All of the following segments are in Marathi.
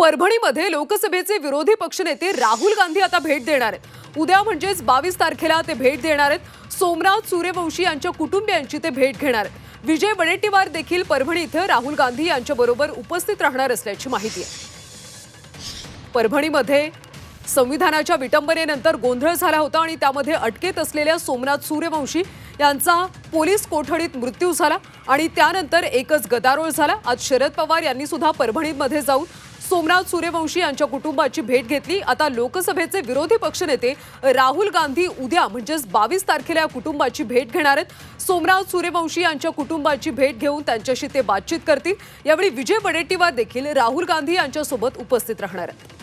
परभणीमध्ये लोकसभेचे विरोधी पक्षनेते राहुल गांधी आता भेट देणार आहेत। उद्या म्हणजेच 22 तारखेला ते भेट देणार आहेत। सोमनाथ सूर्यवंशी यांच्या कुटुंबियांची ते भेट घेणार आहेत। विजय वडेट्टीवार देखील परभणी इथे राहुल गांधी यांच्याबरोबर उपस्थित राहणार असल्याची माहिती आहे। परभणीमध्ये संविधानाच्या विटंबनेनंतर गोंधळ झाला होता आणि त्यामध्ये अटकेत असलेल्या सोमनाथ सूर्यवंशी यांचा पोलीस कोठडीत मृत्यू झाला आणि त्यानंतर एकच गदारोळ झाला। आज शरद पवार यांनी सुद्धा परभणीमध्ये जाऊन सोमनाथ सूर्यवंशी यांच्या कुटुंबाची भेट घेतली। आता लोकसभेचे विरोधी पक्षनेते राहुल गांधी उद्या म्हणजेच 22 तारखेला या कुटुंबाची भेट घेणार आहेत। सोमनाथ सूर्यवंशी यांच्या कुटुंबाची भेट घेऊन त्यांच्याशी ते बातचीत करतील। यावेळी विजय वडेट्टीवार देखील राहुल गांधी यांच्यासोबत उपस्थित राहणार आहेत।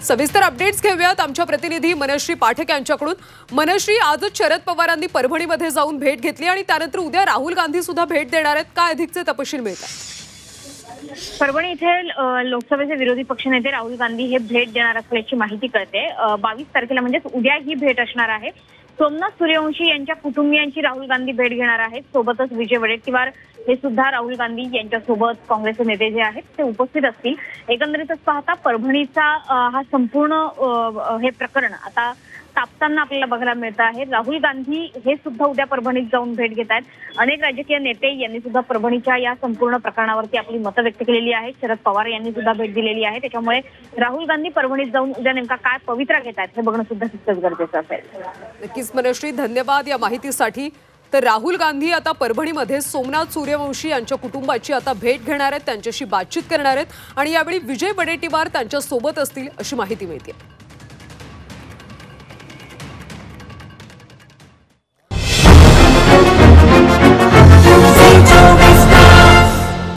सविस्तर अपडेट्स घेऊयात आमच्या प्रतिनिधी मनश्री पाठक यांच्याकडून। मनश्री, आजच शरद पवारांनी परभणीमध्ये जाऊन भेट घेतली आणि त्यानंतर उद्या राहुल गांधी सुद्धा भेट देणार आहेत। काय अधिकचे तपशील मिळतात? परभणी इथे लोकसभेचे विरोधी पक्षनेते राहुल गांधी हे भेट देणार असल्याची माहिती कळते। 22 तारखेला म्हणजेच उद्या ही भेट असणार आहे। सोमनाथ सूर्यवंशी यांच्या कुटुंबियांची राहुल गांधी भेट घेणार आहेत। सोबतच विजय वडेट्टीवार हे सुद्धा राहुल गांधी यांच्यासोबत काँग्रेसचे नेते जे आहेत ते उपस्थित असतील। एकंदरीतच पाहता परभणीचा हा संपूर्ण हे प्रकरण आता तापताना आपल्याला बघायला मिळत आहे। राहुल गांधी हे सुद्धा उद्या परभणीत जाऊन भेट घेत आहेत। अनेक राजकीय नेते यांनी सुद्धा परभणीच्या या संपूर्ण प्रकरणावरती आपली मतं व्यक्त केलेली आहेत। शरद पवार यांनी सुद्धा भेट दिलेली आहे। त्याच्यामुळे राहुल गांधी परभणीत जाऊन उद्या नेमका काय पवित्रा घेत आहेत हे बघणं सुद्धा तितकंच गरजेचं असेल। नक्कीच मनश्री, धन्यवाद या माहितीसाठी। तर राहुल गांधी आता परभणीमध्ये सोमनाथ सूर्यवंशी यांच्या कुटुंबाची आता भेट घेणार आहेत, त्यांच्याशी बातचीत करणार आहेत आणि यावेळी विजय वडेट्टीवार त्यांच्या सोबत असतील अशी माहिती मिळते।